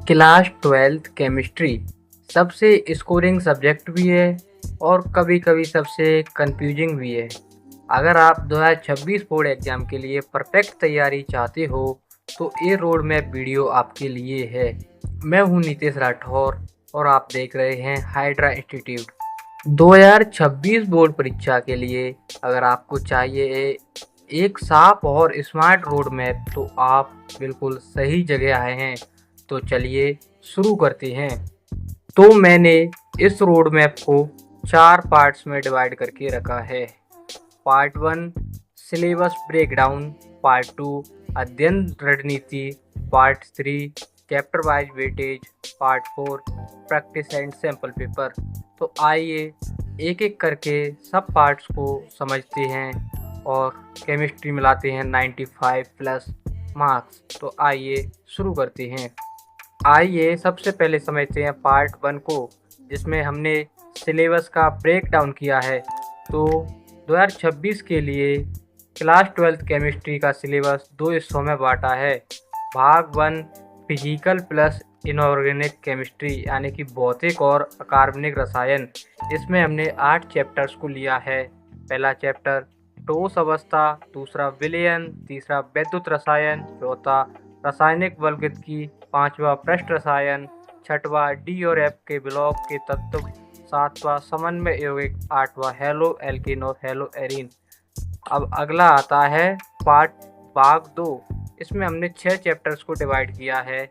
Class 12th chemistry सबसे scoring subject भी है और कभी-कभी सबसे कंफ्यूजिंग भी है। अगर आप 2026 बोर्ड एग्जाम के लिए परफेक्ट तैयारी चाहते हो तो ये रोड मैप वीडियो आपके लिए है। मैं हूं नीतीश राठौर और आप देख रहे हैं हाइड्रा इंस्टीट्यूट। 2026 बोर्ड परीक्षा के लिए अगर आपको चाहिए एक साफ और स्मार्ट रोड मैप तो आप बिल्कुल सही जगह आए हैं। तो चलिए शुरू करते हैं। तो मैंने इस रोड मैप को 4 पार्ट्स में डिवाइड करके रखा है। पार्ट 1 सिलेबस ब्रेकडाउन, पार्ट 2 अध्ययन रणनीति, part 3 chapter wise weightage, part 4 practice and sample paper. तो आइए एक एक करके सब पार्ट्स को समझते हैं और केमिस्ट्री में लाते हैं 95 प्लस मार्क्स। तो आइए शुरू करते हैं। आइए सबसे पहले समझते हैं पार्ट 1 को, जिसमें हमने सिलेबस का ब्रेक डाउन किया है। तो 2026 के लिए क्लास 12th केमिस्ट्री का सिलेबस 2 हिस्सों में बांटा है। भाग 1 फिजिकल प्लस इनऑर्गेनिक केमिस्ट्री यानी कि भौतिक और अकार्बनिक रसायन। इसमें हमने 8 चैप्टर्स को लिया है। पहला चैप्टर ठोस अवस्था, दूसरा विलयन, तीसरा वैद्युत रसायन, चौथा रासायनिक बलगतिकी, पांचवा पृष्ठ रसायन, छठवा डी और एफ के ब्लॉक के तत्व, सातवां समन्वय यौगिक, आठवां हेलो एल्किन और हेलो एरीन। अब अगला आता है पार्ट भाग 2। इसमें हमने 6 चैप्टर्स को डिवाइड किया है।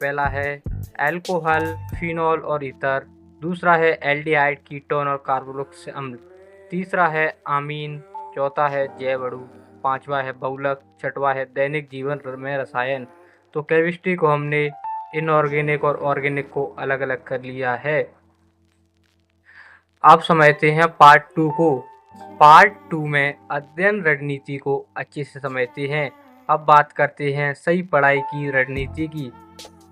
पहला है एल्कोहल, फिनॉल और ईथर, दूसरा है एल्डिहाइड, कीटोन और कार्बोक्सिलिक अम्ल, तीसरा है आमीन, चौथा है जैव अणु, पांचवा है बहुलक, छठवा है दैनिक जीवन में रसायन। तो केमिस्ट्री को हमने इनऑर्गेनिक और ऑर्गेनिक को अलग अलग कर लिया है। अब समझते हैं पार्ट 2 को। पार्ट 2 में अध्ययन रणनीति को अच्छे से समझते हैं। अब बात करते हैं सही पढ़ाई की रणनीति की।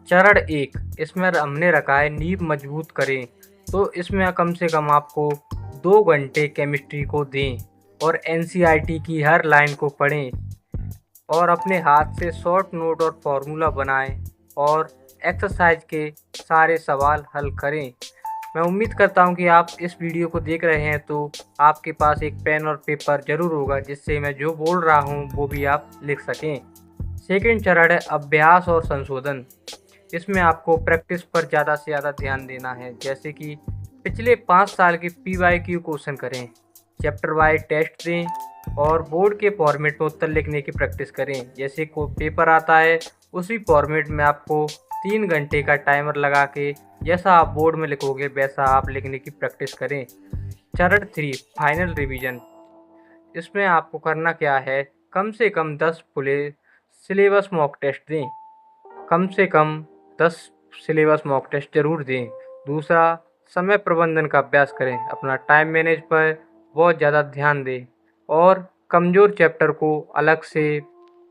चरण 1, इसमें हमने रखा है नींव मजबूत करें। तो इसमें कम से कम आपको 2 घंटे केमिस्ट्री को दें और एनसीईआरटी की हर लाइन को पढ़ें और अपने हाथ से शॉर्ट नोट और फॉर्मूला बनाएं और एक्सरसाइज के सारे सवाल हल करें। मैं उम्मीद करता हूं कि आप इस वीडियो को देख रहे हैं तो आपके पास एक पेन और पेपर ज़रूर होगा, जिससे मैं जो बोल रहा हूं वो भी आप लिख सकें। सेकंड चरण है अभ्यास और संशोधन। इसमें आपको प्रैक्टिस पर ज़्यादा से ज़्यादा ध्यान देना है, जैसे कि पिछले 5 साल के PYQ क्वेश्चन करें, चैप्टर वाइज टेस्ट दें और बोर्ड के फॉर्मेट में उत्तर लिखने की प्रैक्टिस करें। जैसे को पेपर आता है उसी फॉर्मेट में आपको 3 घंटे का टाइमर लगा के जैसा आप बोर्ड में लिखोगे वैसा आप लिखने की प्रैक्टिस करें। चरण 3 फाइनल रिवीजन। इसमें आपको करना क्या है, कम से कम 10 फुले सिलेबस मॉक टेस्ट दें। कम से कम 10 सिलेबस मॉक टेस्ट जरूर दें। दूसरा, समय प्रबंधन का अभ्यास करें, अपना टाइम मैनेज पर बहुत ज़्यादा ध्यान दें और कमज़ोर चैप्टर को अलग से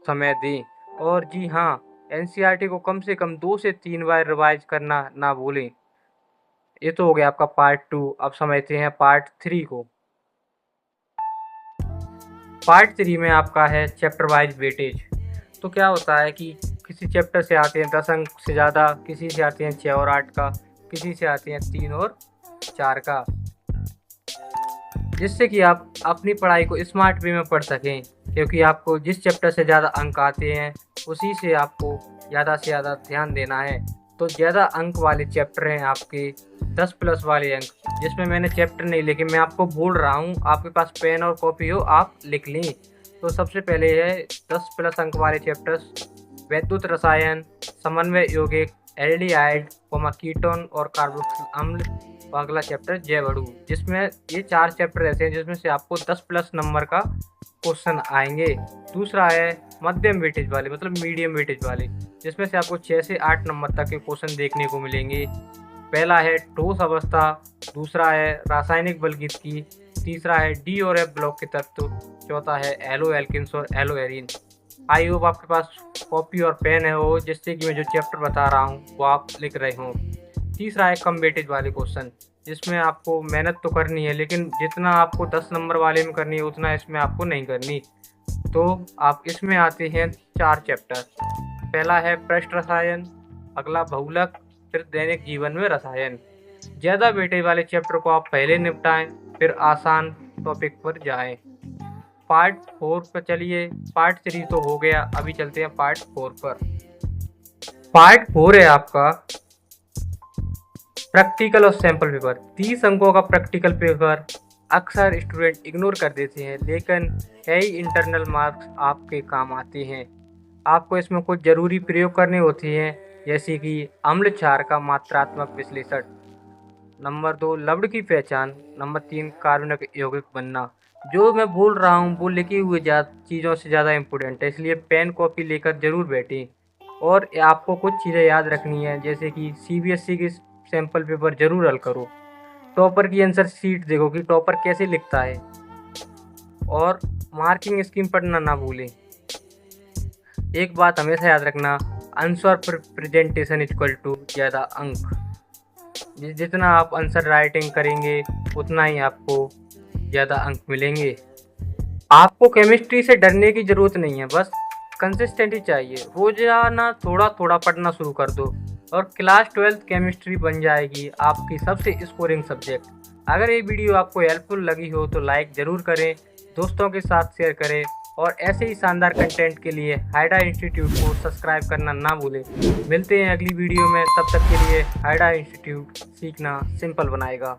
समय दें। और जी हाँ, एनसीईआरटी को कम से कम 2 से 3 बार रिवाइज करना ना भूलें। ये तो हो गया आपका पार्ट 2। अब समझते हैं पार्ट 3 को। पार्ट 3 में आपका है चैप्टर वाइज वेटेज। तो क्या होता है कि किसी चैप्टर से आते हैं 10 अंक से ज़्यादा, किसी से आते हैं 6 और 8 का, किसी से आते हैं 3 और 4 का, जिससे कि आप अपनी पढ़ाई को स्मार्ट वे में पढ़ सकें। क्योंकि आपको जिस चैप्टर से ज़्यादा अंक आते हैं उसी से आपको ज़्यादा से ज़्यादा ध्यान देना है। तो ज़्यादा अंक वाले चैप्टर हैं आपके 10 प्लस वाले अंक, जिसमें मैंने चैप्टर नहीं लिखे, मैं आपको बोल रहा हूँ, आपके पास पेन और कॉपी हो आप लिख लें। तो सबसे पहले है 10 प्लस अंक वाले चैप्टर्स वैद्युत रसायन, समन्वय यौगिक, एल्डिहाइड, कीटोन और कार्बोक्सिलिक अम्ल। अगला चैप्टर जैव अणु, जिसमें ये 4 चैप्टर ऐसे हैं जिसमें से आपको 10 प्लस नंबर का क्वेश्चन आएंगे। दूसरा है मध्यम वेटेज वाले, मतलब मीडियम वेटेज वाले, जिसमें से आपको 6 से 8 नंबर तक के क्वेश्चन देखने को मिलेंगे। पहला है ठोस अवस्था, दूसरा है रासायनिक बलगतिकी, तीसरा है डी और एफ ब्लॉक के तत्व, चौथा है एलो एल्किन्स और एलो एरीन। आई होप आपके पास कॉपी और पेन है वो, जिससे कि मैं जो चैप्टर बता रहा हूँ वो आप लिख रहे हों। तीसरा है कम वेटेज वाले क्वेश्चन, जिसमें आपको मेहनत तो करनी है, लेकिन जितना आपको 10 नंबर वाले में करनी है उतना इसमें आपको नहीं करनी। तो आप इसमें आते हैं 4 चैप्टर। पहला है पृष्ठ रसायन, अगला भूलक, फिर दैनिक जीवन में रसायन। ज़्यादा वेटेज वाले चैप्टर को आप पहले निपटाएं, फिर आसान टॉपिक पर जाएं। पार्ट 4 पर चलिए। पार्ट 3 तो हो गया, अभी चलते हैं पार्ट 4 पर। पार्ट 4 है आपका प्रैक्टिकल और सैंपल पेपर। 30 अंकों का प्रैक्टिकल पेपर अक्सर स्टूडेंट इग्नोर कर देते हैं, लेकिन कई इंटरनल मार्क्स आपके काम आते हैं। आपको इसमें कुछ ज़रूरी प्रयोग करने होते हैं, जैसे कि अम्ल क्षार का मात्रात्मक विश्लेषण, नंबर 2 लवण की पहचान, नंबर 3 कार्बनिक यौगिक बनना। जो मैं बोल रहा हूँ वो लिखी हुई चीज़ों से ज़्यादा इम्पोर्टेंट है, इसलिए पेन कॉपी लेकर ज़रूर बैठें। और आपको कुछ चीज़ें याद रखनी है, जैसे कि CBSE की सैंपल पेपर ज़रूर हल करो। टॉपर की आंसर शीट देखो कि टॉपर कैसे लिखता है, और मार्किंग स्कीम पढ़ना ना भूलें। एक बात हमेशा याद रखना, आंसर प्रेजेंटेशन इक्वल टू ज़्यादा अंक। जितना आप आंसर राइटिंग करेंगे उतना ही आपको ज़्यादा अंक मिलेंगे। आपको केमिस्ट्री से डरने की ज़रूरत नहीं है, बस कंसिस्टेंसी चाहिए। रोजाना थोड़ा थोड़ा पढ़ना शुरू कर दो और क्लास 12 केमिस्ट्री बन जाएगी आपकी सबसे स्कोरिंग सब्जेक्ट। अगर ये वीडियो आपको हेल्पफुल लगी हो तो लाइक ज़रूर करें, दोस्तों के साथ शेयर करें, और ऐसे ही शानदार कंटेंट के लिए हाइडा इंस्टीट्यूट को सब्सक्राइब करना ना भूलें। मिलते हैं अगली वीडियो में, तब तक के लिए हाइडा इंस्टीट्यूट, सीखना सिंपल बनाएगा।